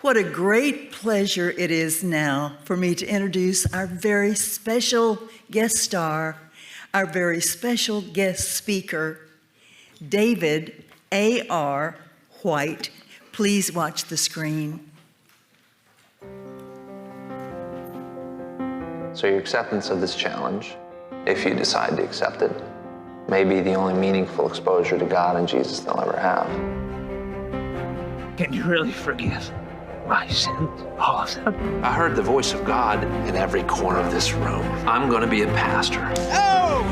What a great pleasure it is now for me to introduce our very special guest star, our very special guest speaker, David A.R. White. Please watch the screen. So your acceptance of this challenge, if you decide to accept it, may be the only meaningful exposure to God and Jesus they'll ever have. Can you really forgive my sins, all of them? I heard the voice of God in every corner of this room. I'm going to be a pastor. Oh!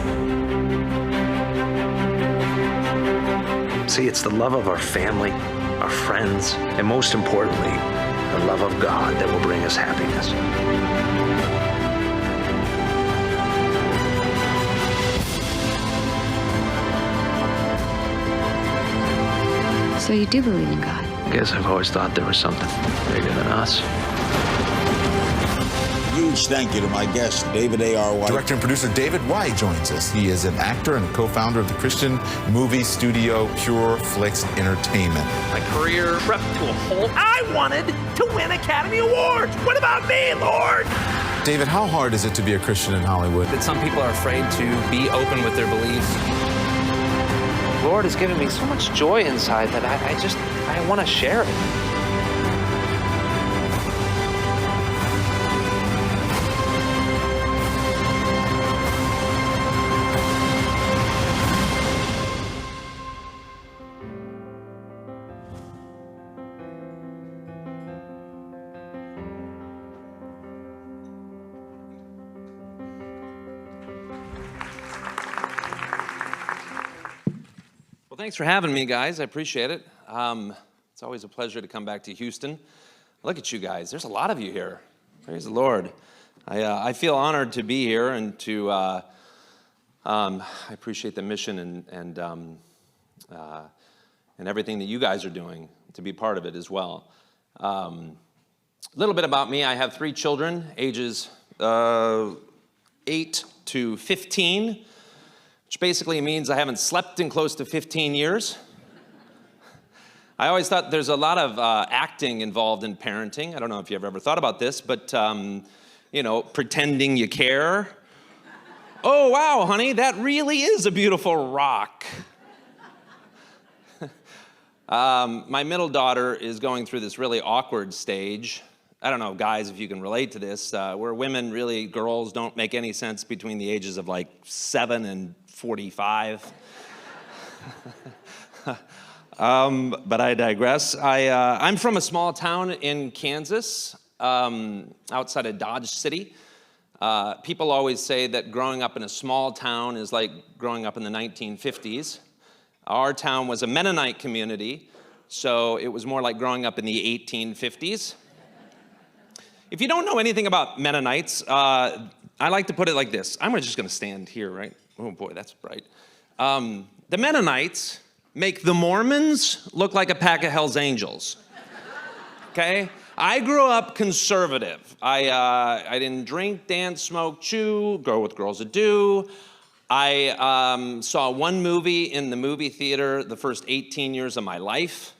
See, it's the love of our family, our friends, and most importantly, the love of God that will bring us happiness. So you do believe in God? I guess I've always thought there was something bigger than us. Huge thank you to my guest, David A.R. White. Director and producer David White joins us. He is an actor and co-founder of the Christian movie studio Pure Flix Entertainment. My career prepped to a halt. I wanted to win Academy Awards. What about me, Lord? David, how hard is it to be a Christian in Hollywood? That some people are afraid to be open with their beliefs. The Lord has given me so much joy inside that I want to share it. Well, thanks for having me, guys. I appreciate it. It's always a pleasure to come back to Houston. Look at you guys. There's a lot of you here. Praise the Lord. I feel honored to be here and to. I appreciate the mission and everything that you guys are doing to be part of it as well. A little bit about me. I have 3 children, ages 8 to 15. Which basically means I haven't slept in close to 15 years. I always thought there's a lot of acting involved in parenting. I don't know if you've ever thought about this, but, pretending you care. Oh, wow, honey, that really is a beautiful rock. My middle daughter is going through this really awkward stage. I don't know, guys, if you can relate to this, where girls don't make any sense between the ages of like 7 and 45. But I digress. I'm from a small town in Kansas, outside of Dodge City. People always say that growing up in a small town is like growing up in the 1950s. Our town was a Mennonite community, so it was more like growing up in the 1850s. If you don't know anything about Mennonites, I like to put it like this. I'm just going to stand here, right? Oh boy, that's bright. The Mennonites make the Mormons look like a pack of Hell's Angels. Okay? I grew up conservative. I didn't drink, dance, smoke, chew, go with girls that do. I saw one movie in the movie theater the first 18 years of my life.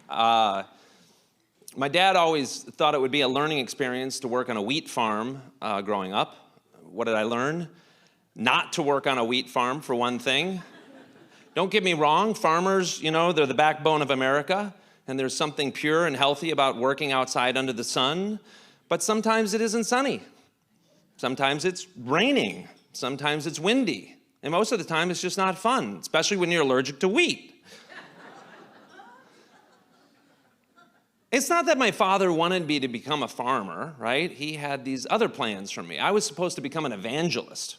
My dad always thought it would be a learning experience to work on a wheat farm growing up. What did I learn? Not to work on a wheat farm, for one thing. Don't get me wrong, farmers, they're the backbone of America, and there's something pure and healthy about working outside under the sun, but sometimes it isn't sunny. Sometimes it's raining. Sometimes it's windy. And most of the time, it's just not fun, especially when you're allergic to wheat. It's not that my father wanted me to become a farmer, right? He had these other plans for me. I was supposed to become an evangelist.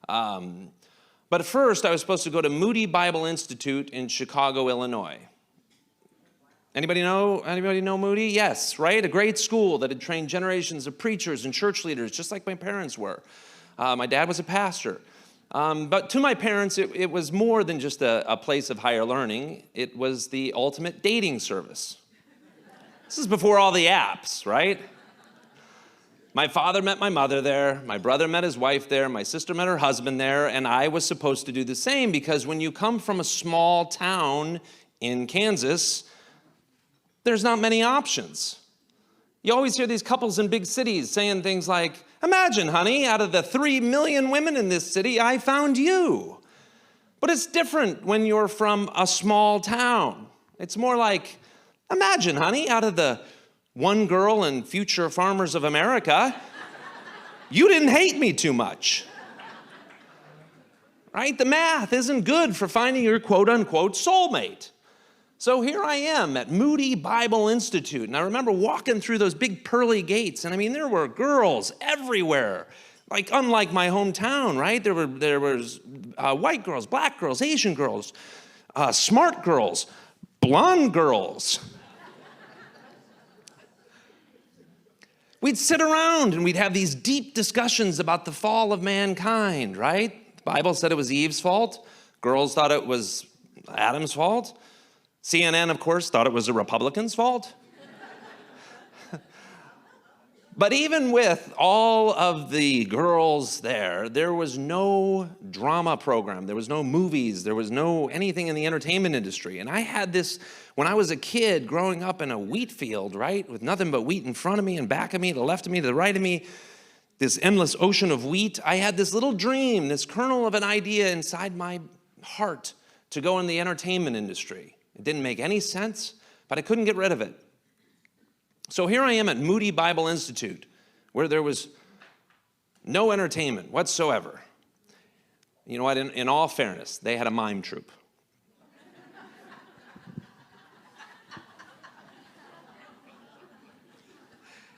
But at first, I was supposed to go to Moody Bible Institute in Chicago, Illinois. Anybody know Moody? Yes, right? A great school that had trained generations of preachers and church leaders, just like my parents were. My dad was a pastor. But to my parents, it was more than just a place of higher learning. It was the ultimate dating service. This is before all the apps, right? My father met my mother there, my brother met his wife there, my sister met her husband there, and I was supposed to do the same because when you come from a small town in Kansas, there's not many options. You always hear these couples in big cities saying things like, imagine, honey, out of the 3 million women in this city, I found you. But it's different when you're from a small town. It's more like, imagine, honey, out of the one girl in Future Farmers of America, you didn't hate me too much. Right? The math isn't good for finding your quote-unquote soulmate. So here I am at Moody Bible Institute, and I remember walking through those big pearly gates, and I mean, there were girls everywhere, like unlike my hometown, right? There was white girls, black girls, Asian girls, smart girls, blonde girls. We'd sit around and we'd have these deep discussions about the fall of mankind, right? The Bible said it was Eve's fault. Girls thought it was Adam's fault. CNN, of course, thought it was a Republican's fault. But even with all of the girls there was no drama program. There was no movies. There was no anything in the entertainment industry. And I had this, when I was a kid growing up in a wheat field, right, with nothing but wheat in front of me and back of me, to the left of me, to the right of me, this endless ocean of wheat, I had this little dream, this kernel of an idea inside my heart to go in the entertainment industry. It didn't make any sense, but I couldn't get rid of it. So here I am at Moody Bible Institute, where there was no entertainment whatsoever. You know what, in all fairness, they had a mime troupe.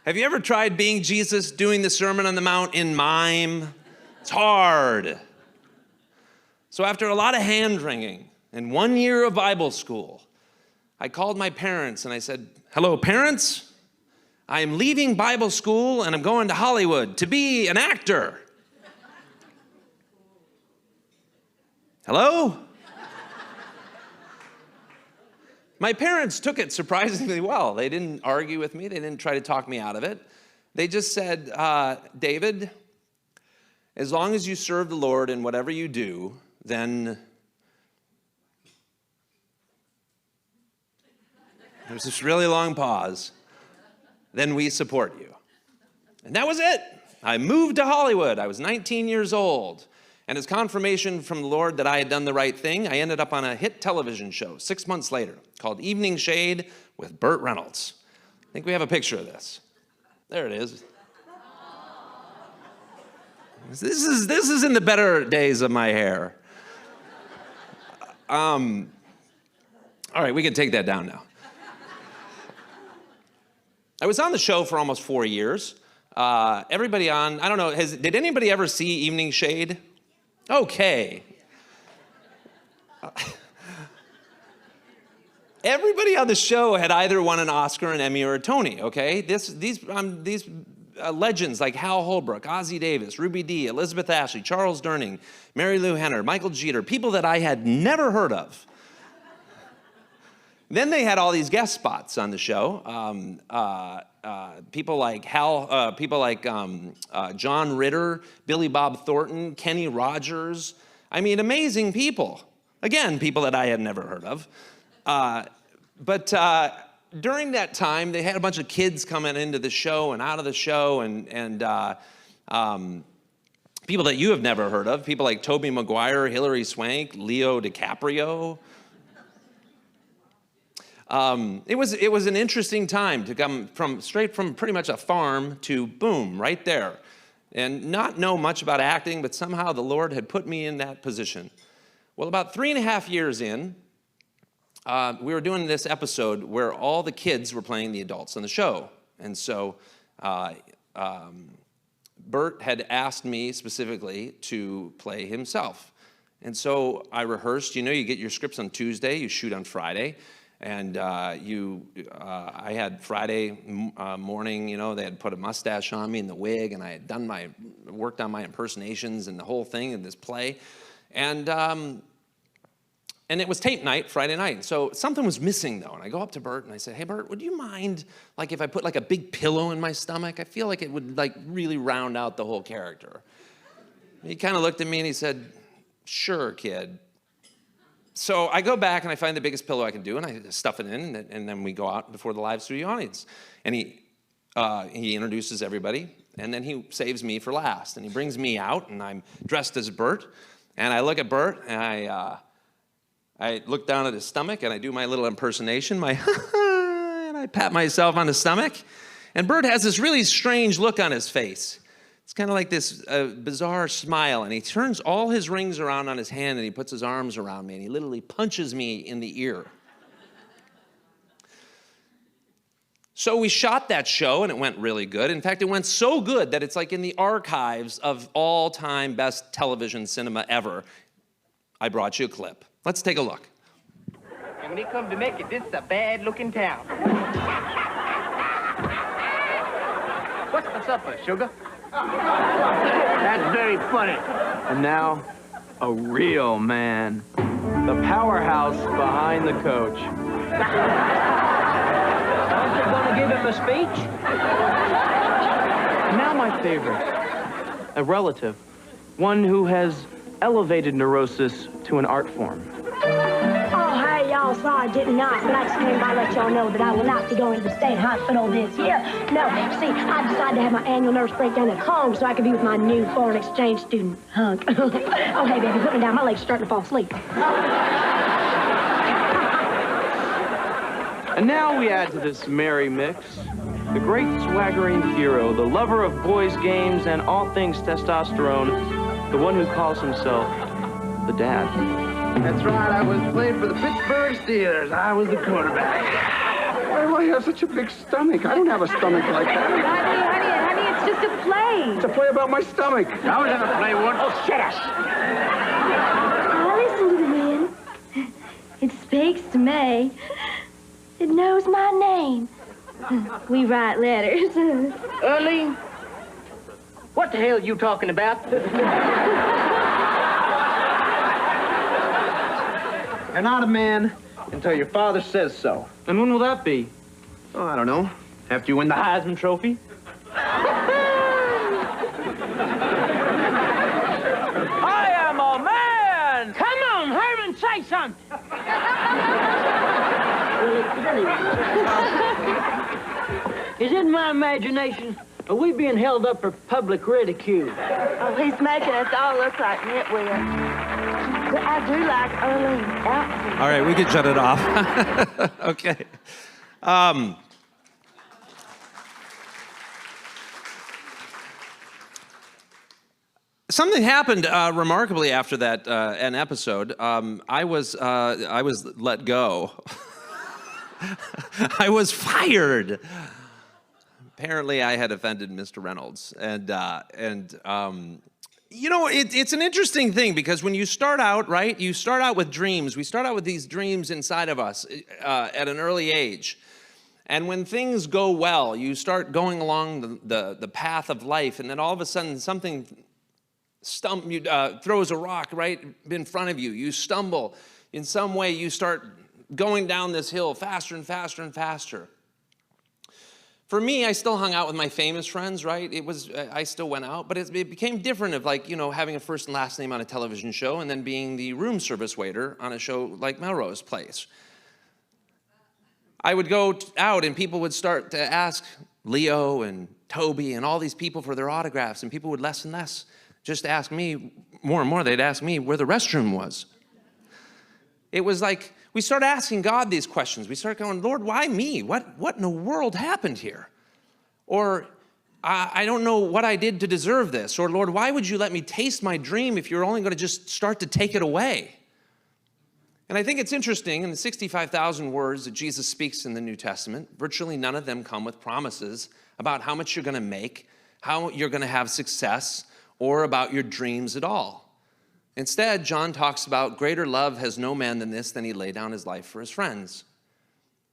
Have you ever tried being Jesus doing the Sermon on the Mount in mime? It's hard. So after a lot of hand-wringing and 1 year of Bible school, I called my parents and I said, hello, parents? I am leaving Bible school and I'm going to Hollywood to be an actor. Hello? My parents took it surprisingly well. They didn't argue with me. They didn't try to talk me out of it. They just said, David, as long as you serve the Lord in whatever you do, then there's this really long pause. Then we support you. And that was it. I moved to Hollywood. I was 19 years old. And as confirmation from the Lord that I had done the right thing, I ended up on a hit television show 6 months later called Evening Shade with Burt Reynolds. I think we have a picture of this. There it is. This is in the better days of my hair. All right, we can take that down now. I was on the show for almost 4 years. Everybody on, I don't know, did anybody ever see Evening Shade? Okay. Everybody on the show had either won an Oscar, an Emmy, or a Tony, okay? These legends like Hal Holbrook, Ozzie Davis, Ruby Dee, Elizabeth Ashley, Charles Durning, Mary Lou Henner, Michael Jeter, people that I had never heard of. Then they had all these guest spots on the show. People like John Ritter, Billy Bob Thornton, Kenny Rogers. I mean, amazing people. Again, people that I had never heard of. But during that time, they had a bunch of kids coming into the show and out of the show, and people that you have never heard of. People like Tobey Maguire, Hilary Swank, Leo DiCaprio. It was an interesting time to come straight from pretty much a farm to boom, right there. And not know much about acting, but somehow the Lord had put me in that position. Well, about 3.5 years in, we were doing this episode where all the kids were playing the adults on the show. And so Bert had asked me specifically to play himself. And so I rehearsed. You know, you get your scripts on Tuesday, you shoot on Friday. And I had Friday morning, you know, they had put a mustache on me and the wig, and I had worked on my impersonations and the whole thing in this play. And it was tape night, Friday night. So something was missing, though. And I go up to Bert and I say, hey, Bert, would you mind, like, if I put, like, a big pillow in my stomach? I feel like it would, like, really round out the whole character. He kind of looked at me and he said, sure, kid. So I go back and I find the biggest pillow I can do, and I stuff it in, and then we go out before the live studio audience. And he introduces everybody, and then he saves me for last. And he brings me out, and I'm dressed as Bert. And I look at Bert, and I look down at his stomach, and I do my little impersonation, and I pat myself on the stomach. And Bert has this really strange look on his face. It's kind of like this bizarre smile, and he turns all his rings around on his hand, and he puts his arms around me, and he literally punches me in the ear. So we shot that show, and it went really good. In fact, it went so good that it's like in the archives of all-time best television cinema ever. I brought you a clip. Let's take a look. And when it comes to make it, this is a bad-looking town. What's for supper, sugar? That's very funny. And now, a real man. The powerhouse behind the coach. Aren't you going to give him a speech? Now my favorite. A relative. One who has elevated neurosis to an art form. Oh, hey, y'all, sorry, didn't I? But I just came by to let y'all know that I will not be going to the state hospital this year. No, see, I decided to have my annual nervous breakdown at home so I could be with my new foreign exchange student, Hunk. Oh, hey, baby, put me down. My leg's starting to fall asleep. And now we add to this merry mix the great swaggering hero, the lover of boys' games and all things testosterone, the one who calls himself the dad. That's right, I was playing for the Pittsburgh Steelers. I was the quarterback. Why do I have such a big stomach? I don't have a stomach like that. Honey, it's just a play. It's a play about my stomach. I was in a play once. Oh, shut us. Oh, listen to the wind. It speaks to me. It knows my name. We write letters. Early, what the hell are you talking about? You're not a man until your father says so. And when will that be? Oh, I don't know. After you win the Heisman Trophy? I am a man! Come on, Herman, say something. Is it my imagination? Are we being held up for public ridicule? Oh, he's making us all look like nitwits. But I do like Earlene outfit. All right, we can shut it off. Okay. Something happened remarkably after that an episode. I was let go. I was fired. Apparently, I had offended Mr. Reynolds, and you know, it's an interesting thing because when you start out, right, you start out with dreams. We start out with these dreams inside of us at an early age. And when things go well, you start going along the path of life, and then all of a sudden something throws a rock right in front of you. You stumble. In some way, you start going down this hill faster and faster and faster. For me, I still hung out with my famous friends, right? I still went out, but it became different of like, you know, having a first and last name on a television show and then being the room service waiter on a show like Melrose Place. I would go out and people would start to ask Leo and Toby and all these people for their autographs, and people would less and less just ask me, more and more, they'd ask me where the restroom was. It was like, we started asking God these questions. We started going, Lord, why me? What in the world happened here? Or, I don't know what I did to deserve this. Or, Lord, why would you let me taste my dream if you're only going to just start to take it away? And I think it's interesting, in the 65,000 words that Jesus speaks in the New Testament, virtually none of them come with promises about how much you're going to make, how you're going to have success, or about your dreams at all. Instead, John talks about greater love has no man than this, than he lay down his life for his friends.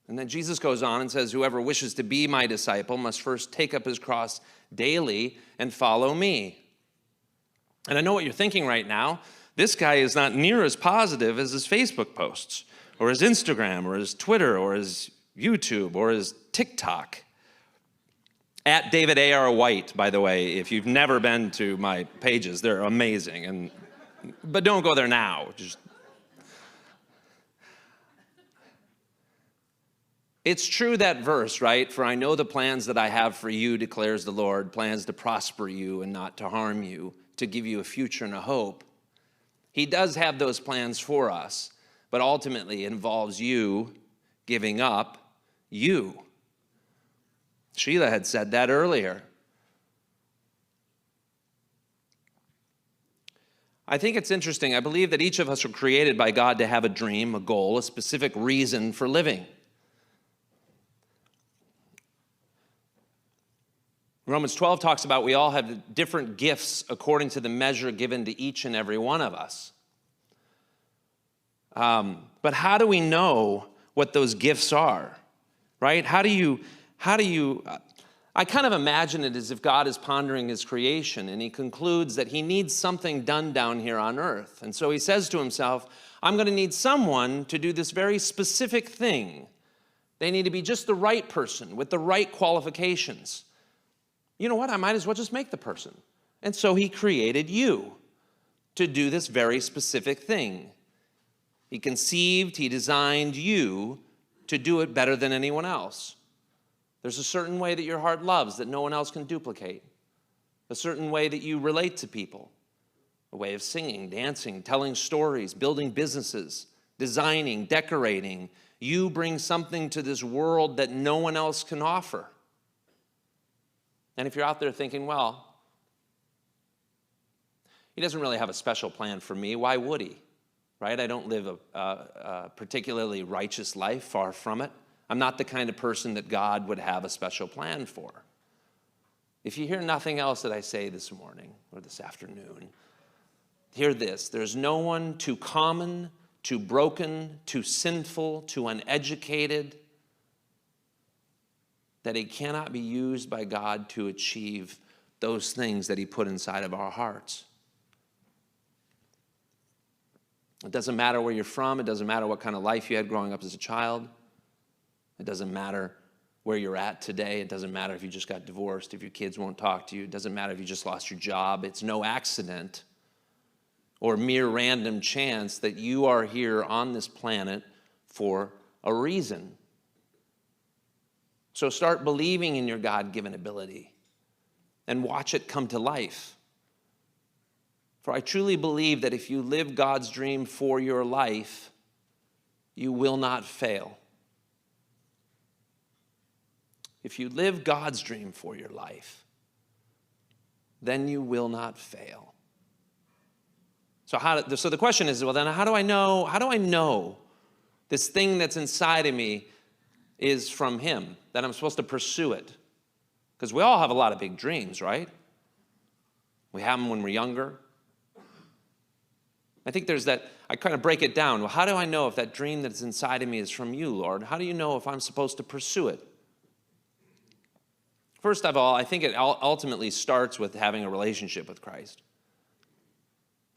And then Jesus goes on and says, whoever wishes to be my disciple must first take up his cross daily and follow me. And I know what you're thinking right now. This guy is not near as positive as his Facebook posts, or his Instagram, or his Twitter, or his YouTube, or his TikTok. At David A.R. White, by the way, if you've never been to my pages, they're amazing. But don't go there now. It's true, that verse, right? For I know the plans that I have for you, declares the Lord, plans to prosper you and not to harm you, to give you a future and a hope. He does have those plans for us, but ultimately it involves you giving up you. Sheila had said that earlier. I think it's interesting. I believe that each of us are created by God to have a dream, a goal, a specific reason for living. Romans 12 talks about we all have different gifts according to the measure given to each and every one of us. But how do we know what those gifts are, right? How do you, I kind of imagine it as if God is pondering his creation and he concludes that he needs something done down here on earth. And so he says to himself, I'm going to need someone to do this very specific thing. They need to be just the right person with the right qualifications. You know what? I might as well just make the person. And so he created you to do this very specific thing. He conceived, he designed you to do it better than anyone else. There's a certain way that your heart loves that no one else can duplicate. A certain way that you relate to people. A way of singing, dancing, telling stories, building businesses, designing, decorating. You bring something to this world that no one else can offer. And if you're out there thinking, well, he doesn't really have a special plan for me, why would he? Right? I don't live a particularly righteous life, far from it. I'm not the kind of person that God would have a special plan for. If you hear nothing else that I say this morning or this afternoon, hear this. There's no one too common, too broken, too sinful, too uneducated, that he cannot be used by God to achieve those things that he put inside of our hearts. It doesn't matter where you're from. It doesn't matter what kind of life you had growing up as a child. It doesn't matter where you're at today. It doesn't matter if you just got divorced, if your kids won't talk to you. It doesn't matter if you just lost your job. It's no accident or mere random chance that you are here on this planet for a reason. So start believing in your God-given ability and watch it come to life. For I truly believe that if you live God's dream for your life, you will not fail. If you live God's dream for your life, then you will not fail. So the question is, well, then how do I know this thing that's inside of me is from him, that I'm supposed to pursue it? Because we all have a lot of big dreams, right? We have them when we're younger. I think there's that, I kind of break it down. Well, how do I know if that dream that's inside of me is from you, Lord? How do you know if I'm supposed to pursue it? First of all, I think it ultimately starts with having a relationship with Christ,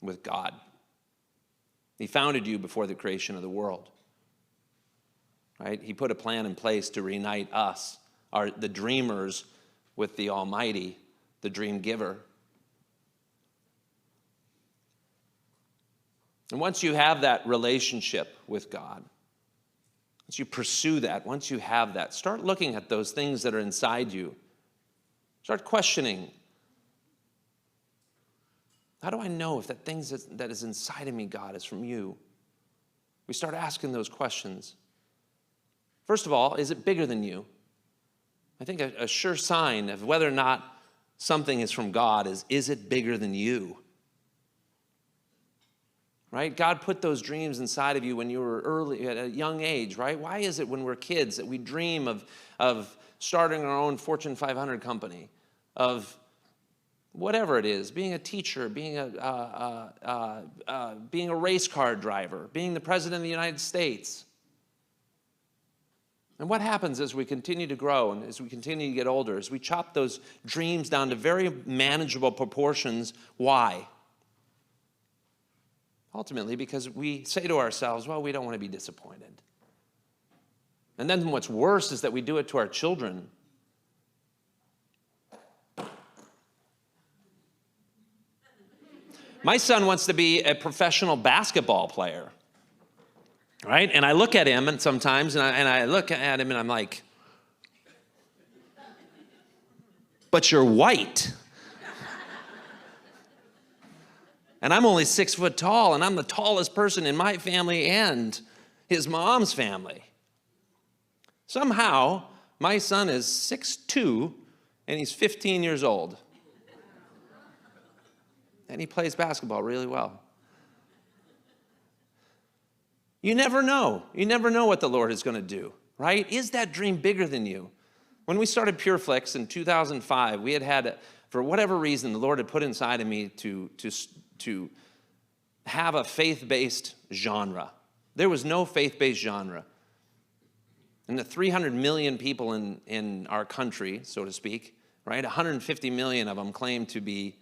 with God. He founded you before the creation of the world, right? He put a plan in place to reunite us, the dreamers, with the Almighty, the dream giver. And once you have that relationship with God, once you pursue that, once you have that, start looking at those things that are inside you. Start questioning, how do I know if that thing that is inside of me, God, is from you? We start asking those questions. First of all, is it bigger than you? I think a sure sign of whether or not something is from God is it bigger than you? Right? God put those dreams inside of you when you were early, at a young age, right? Why is it when we're kids that we dream of starting our own Fortune 500 company, of whatever it is, being a teacher, being a race car driver, being the president of the United States? And what happens as we continue to grow and as we continue to get older, as we chop those dreams down to very manageable proportions? Why? Ultimately, because we say to ourselves, well, we don't want to be disappointed. And then what's worse is that we do it to our children. My son wants to be a professional basketball player, right? And I look at him and sometimes, and I look at him and I'm like, but you're white. And I'm only 6 foot tall, and I'm the tallest person in my family and his mom's family. Somehow, my son is 6'2", and he's 15 years old. And he plays basketball really well. You never know. You never know what the Lord is going to do, right? Is that dream bigger than you? When we started Pure Flix in 2005, we had, for whatever reason, the Lord had put inside of me to have a faith-based genre. There was no faith-based genre. And the 300 million people in our country, so to speak, right? 150 million of them claim to be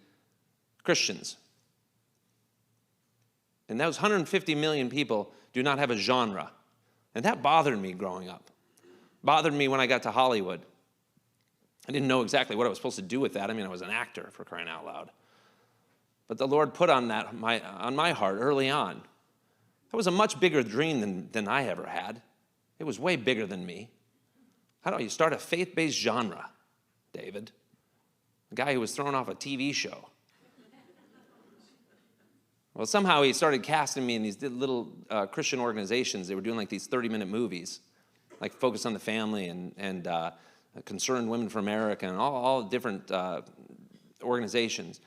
Christians. And those 150 million people do not have a genre. And that bothered me growing up. Bothered me when I got to Hollywood. I didn't know exactly what I was supposed to do with that. I mean, I was an actor, for crying out loud. But the Lord put on my heart early on. That was a much bigger dream than I ever had. It was way bigger than me. How do you start a faith-based genre, David? A guy who was thrown off a TV show. Well, somehow he started casting me in these little Christian organizations. They were doing like these 30-minute movies, like Focus on the Family and Concerned Women for America and all different organizations.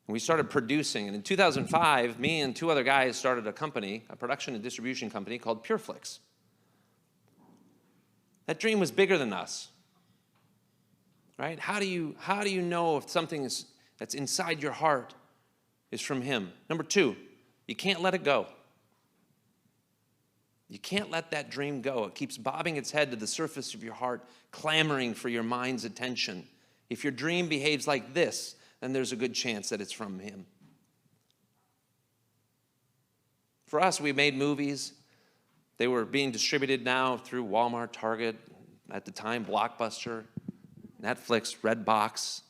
We started producing, and in 2005, me and 2 other guys started a company, a production and distribution company called Pure Flix. That dream was bigger than us, right? How do you know if something that's inside your heart is from Him? Number 2, you can't let it go. You can't let that dream go. It keeps bobbing its head to the surface of your heart, clamoring for your mind's attention. If your dream behaves like this, then there's a good chance that it's from Him. For us, we made movies. They were being distributed now through Walmart, Target, at the time, Blockbuster, Netflix, Redbox.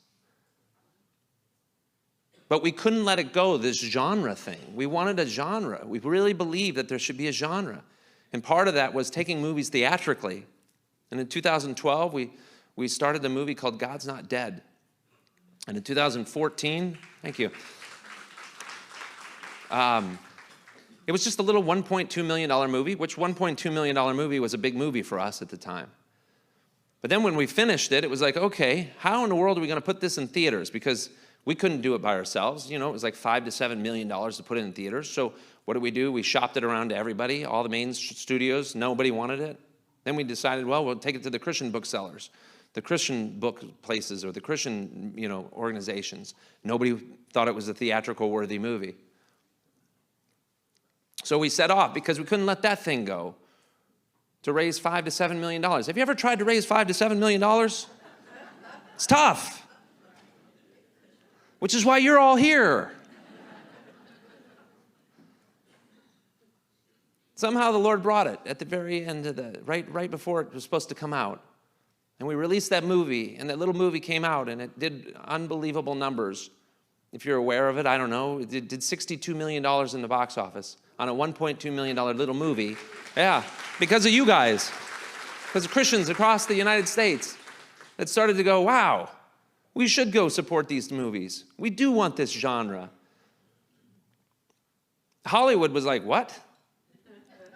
But we couldn't let it go, this genre thing. We wanted a genre. We really believed that there should be a genre. And part of that was taking movies theatrically. And in 2012, we started a movie called God's Not Dead. And in 2014, thank you, it was just a little $1.2 million movie, which $1.2 million movie was a big movie for us at the time. But then when we finished it, it was like, okay, how in the world are we going to put this in theaters? Because we couldn't do it by ourselves. You know, it was like $5 to $7 million to put it in theaters. So what did? We shopped it around to everybody, all the main studios. Nobody wanted it. Then we decided, well, we'll take it to the Christian booksellers, the Christian book places, or the Christian, organizations. Nobody thought it was a theatrical worthy movie. So we set off, because we couldn't let that thing go, to raise $5 to $7 million. Have you ever tried to raise $5 to $7 million? It's tough. Which is why you're all here. Somehow the Lord brought it at the very end of right before it was supposed to come out. And we released that movie, and that little movie came out, and it did unbelievable numbers. If you're aware of it, I don't know. It did $62 million in the box office on a $1.2 million little movie. Yeah, because of you guys. Because of Christians across the United States that started to go, wow, we should go support these movies. We do want this genre. Hollywood was like, what?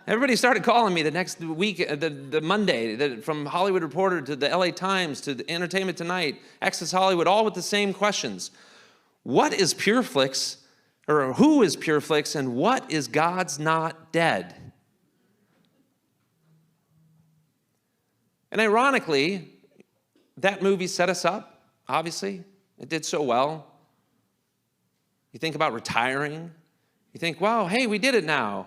Everybody started calling me the next week, the Monday, from Hollywood Reporter to the LA Times to the Entertainment Tonight, Access Hollywood, all with the same questions. What is Pure Flix, or who is Pure Flix, and what is God's Not Dead? And ironically, that movie set us up, obviously. It did so well. You think about retiring. You think, wow, hey, we did it now.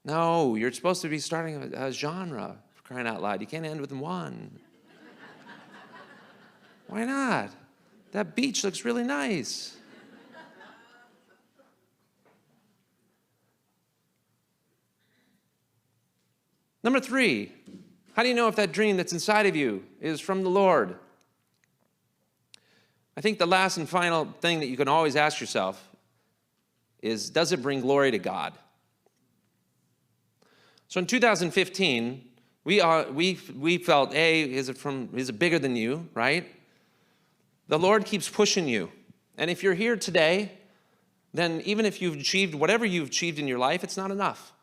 No, you're supposed to be starting a genre, for crying out loud. You can't end with one. Why not? That beach looks really nice. Number 3, how do you know if that dream that's inside of you is from the Lord? I think the last and final thing that you can always ask yourself is, does it bring glory to God? So in 2015, we felt, is it bigger than you, right? The Lord keeps pushing you. And if you're here today, then even if you've achieved whatever you've achieved in your life, it's not enough.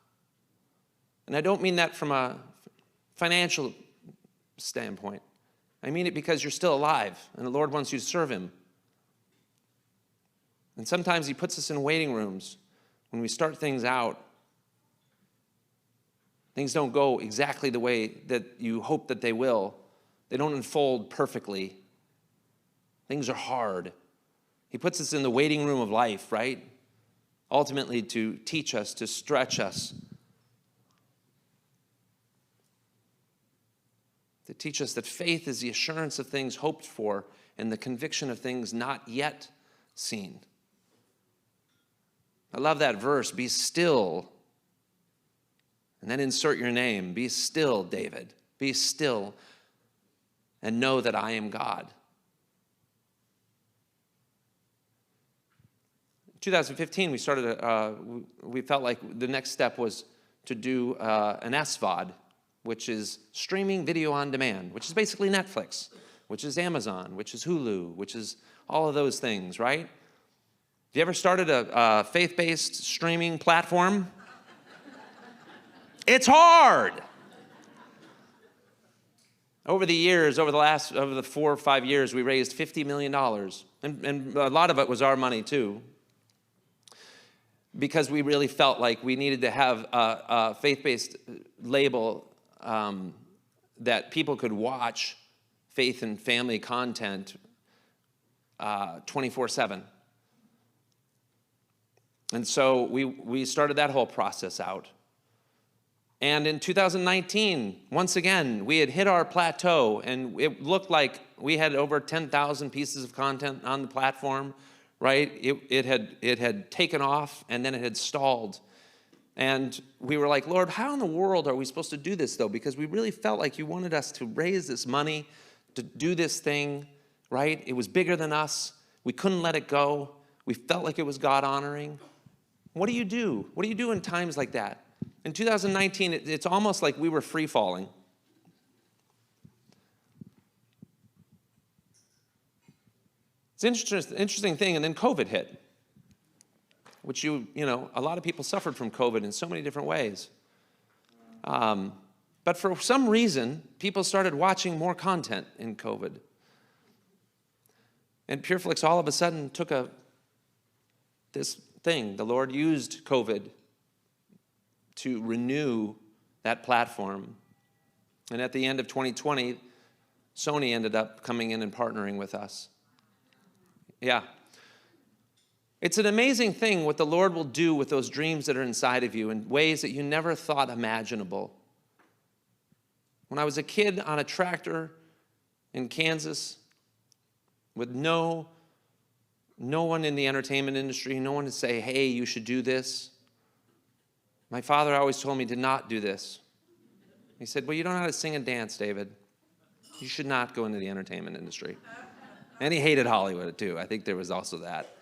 And I don't mean that from a financial standpoint. I mean it because you're still alive, and the Lord wants you to serve him. And sometimes he puts us in waiting rooms when we start things out. Things don't go exactly the way that you hope that they will. They don't unfold perfectly. Things are hard. He puts us in the waiting room of life, right? Ultimately to teach us, to stretch us. To teach us that faith is the assurance of things hoped for and the conviction of things not yet seen. I love that verse, be still. And then insert your name. Be still, David. Be still and know that I am God. In 2015, we felt like the next step was to do an SVOD, which is streaming video on demand, which is basically Netflix, which is Amazon, which is Hulu, which is all of those things, right? Have you ever started a faith-based streaming platform? It's hard. Over the 4 or 5 years, we raised $50 million. And a lot of it was our money too. Because we really felt like we needed to have a faith-based label that people could watch faith and family content 24/7. And so we started that whole process out. And in 2019, once again, we had hit our plateau, and it looked like we had over 10,000 pieces of content on the platform, right? It had taken off, and then it had stalled. And we were like, Lord, how in the world are we supposed to do this, though? Because we really felt like you wanted us to raise this money, to do this thing, right? It was bigger than us. We couldn't let it go. We felt like it was God-honoring. What do you do? What do you do in times like that? In 2019, it's almost like we were free-falling. It's an interesting thing, and then COVID hit, which a lot of people suffered from COVID in so many different ways. But for some reason, people started watching more content in COVID. And PureFlix all of a sudden took this thing. The Lord used COVID to renew that platform. And at the end of 2020, Sony ended up coming in and partnering with us. Yeah. It's an amazing thing what the Lord will do with those dreams that are inside of you in ways that you never thought imaginable. When I was a kid on a tractor in Kansas with no one in the entertainment industry, no one to say, hey, you should do this. My father always told me to not do this. He said, well, you don't know how to sing and dance, David. You should not go into the entertainment industry. And he hated Hollywood, too. I think there was also that.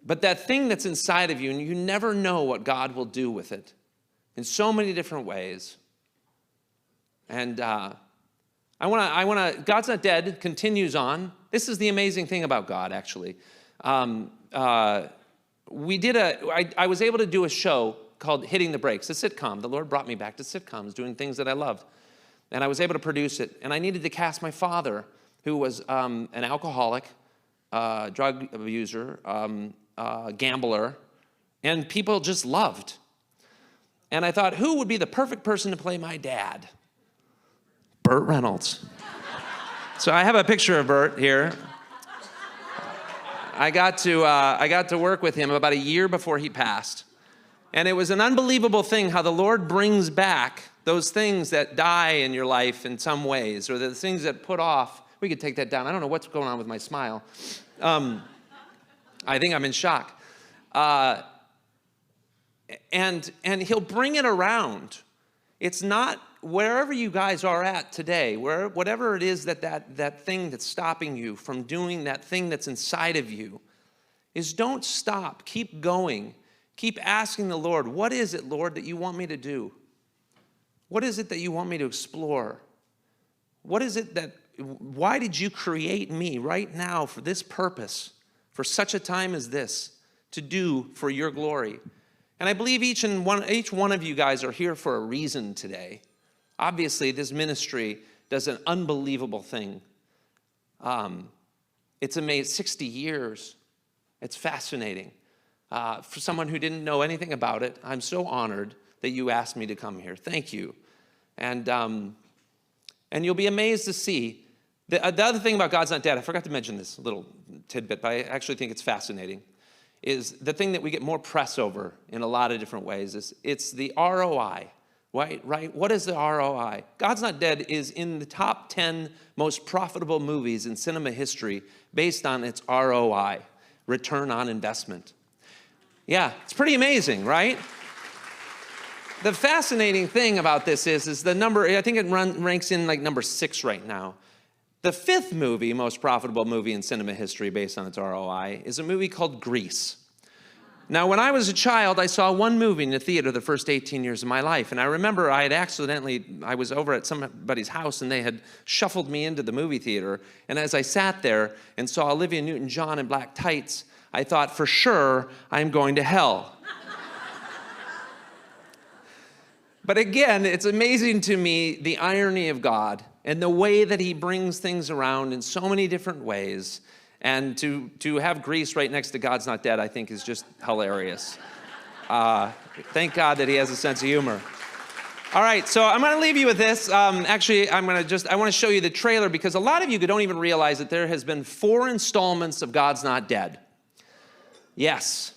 But that thing that's inside of you, and you never know what God will do with it in so many different ways. And I want to, God's Not Dead continues on. This is the amazing thing about God, actually. I was able to do a show called Hitting the Brakes, a sitcom. The Lord brought me back to sitcoms, doing things that I loved. And I was able to produce it. And I needed to cast my father, who was an alcoholic, drug abuser, gambler, and people just loved. And I thought, who would be the perfect person to play my dad? Burt Reynolds. So I have a picture of Burt here. I got to work with him about a year before he passed. And it was an unbelievable thing how the Lord brings back those things that die in your life in some ways, or the things that put off. We could take that down. I don't know what's going on with my smile. I think I'm in shock. And he'll bring it around. It's not wherever you guys are at today, whatever it is that thing that's stopping you from doing that thing that's inside of you, is don't stop. Keep going. Keep asking the Lord, what is it, Lord, that you want me to do? What is it that you want me to explore? What is it why did you create me right now for this purpose, for such a time as this, to do for your glory? And I believe each one of you guys are here for a reason today. Obviously, this ministry does an unbelievable thing. It's amazing, 60 years. It's fascinating. For someone who didn't know anything about it, I'm so honored that you asked me to come here. Thank you. And you'll be amazed to see. The other thing about God's Not Dead, I forgot to mention this little tidbit, but I actually think it's fascinating, is the thing that we get more press over in a lot of different ways is it's the ROI, right? What is the ROI? God's Not Dead is in the top 10 most profitable movies in cinema history based on its ROI, return on investment. Yeah, it's pretty amazing, right? The fascinating thing about this is the number, I think it ranks in like number 6 right now. The 5th movie, most profitable movie in cinema history based on its ROI, is a movie called Grease. Now, when I was a child, I saw one movie in the theater the first 18 years of my life. And I remember I was over at somebody's house and they had shuffled me into the movie theater. And as I sat there and saw Olivia Newton-John in black tights, I thought, for sure, I'm going to hell. But again, it's amazing to me the irony of God and the way that he brings things around in so many different ways. And to have Grease right next to God's Not Dead, I think is just hilarious. Thank God that he has a sense of humor. All right, so I'm gonna leave you with this. Actually, I wanna show you the trailer because a lot of you don't even realize that there has been 4 installments of God's Not Dead. Yes.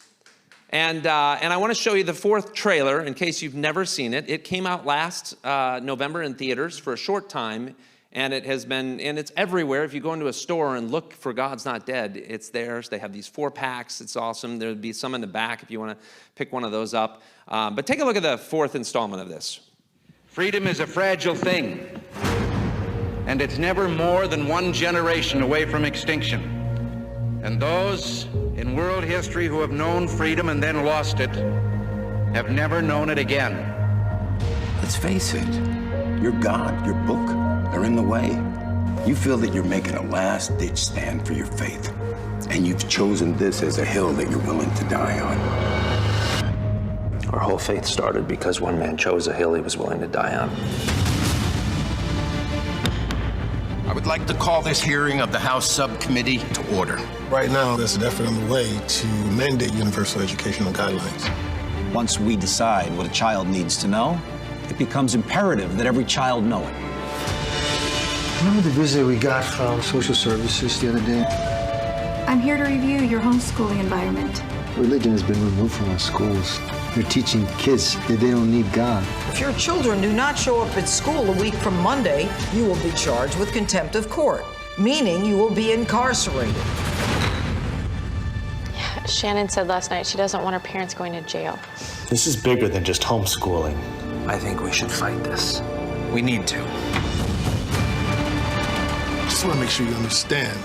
And I want to show you the 4th trailer in case you've never seen it. It came out last November in theaters for a short time, and it's everywhere. If you go into a store and look for God's Not Dead, it's theirs. They have these 4-packs. It's awesome. There'll be some in the back if you want to pick one of those up. But take a look at the 4th installment of this. Freedom is a fragile thing, and it's never more than one generation away from extinction. And those in world history who have known freedom and then lost it have never known it again. Let's face it, your God, your book, they're in the way. You feel that you're making a last-ditch stand for your faith, and you've chosen this as a hill that you're willing to die on. Our whole faith started because one man chose a hill he was willing to die on. I would like to call this hearing of the House Subcommittee to order. Right now, there's an effort on the way to mandate universal educational guidelines. Once we decide what a child needs to know, it becomes imperative that every child know it. Remember the visit we got from social services the other day? I'm here to review your homeschooling environment. Religion has been removed from our schools. They're teaching kids that they don't need God. If your children do not show up at school a week from Monday, you will be charged with contempt of court, meaning you will be incarcerated. Yeah, Shannon said last night she doesn't want her parents going to jail. This is bigger than just homeschooling. I think we should fight this. We need to. Just want to make sure you understand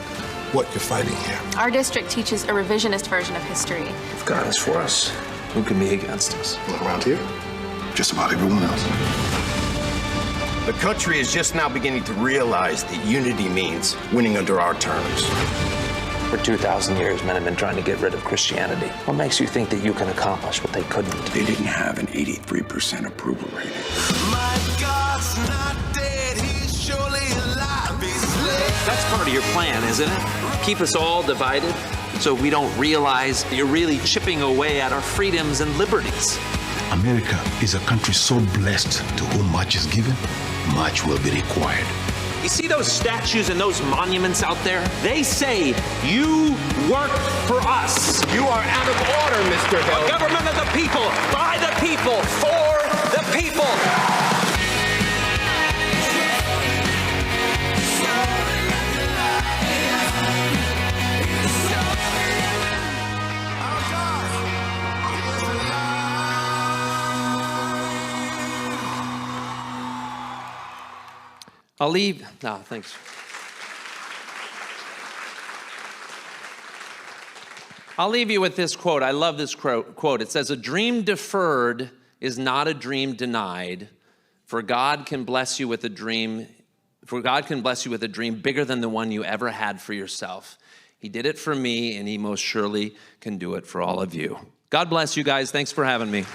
what you're fighting here. Our district teaches a revisionist version of history. If God is for us, who can be against us? Around here, just about everyone else. The country is just now beginning to realize that unity means winning under our terms. For 2,000 years, men have been trying to get rid of Christianity. What makes you think that you can accomplish what they couldn't? They didn't have an 83% approval rating. My God's not dead, he's surely alive. That's part of your plan, isn't it? Keep us all divided so we don't realize you're really chipping away at our freedoms and liberties. America is a country so blessed to whom much is given, much will be required. You see those statues and those monuments out there? They say, you work for us. You are out of order, Mr. Hill. A government of the people, by the people, for the people. I'll leave. No, thanks. I'll leave you with this quote. I love this quote. It says, "A dream deferred is not a dream denied, for God can bless you with a dream bigger than the one you ever had for yourself. He did it for me, and he most surely can do it for all of you." God bless you guys. Thanks for having me.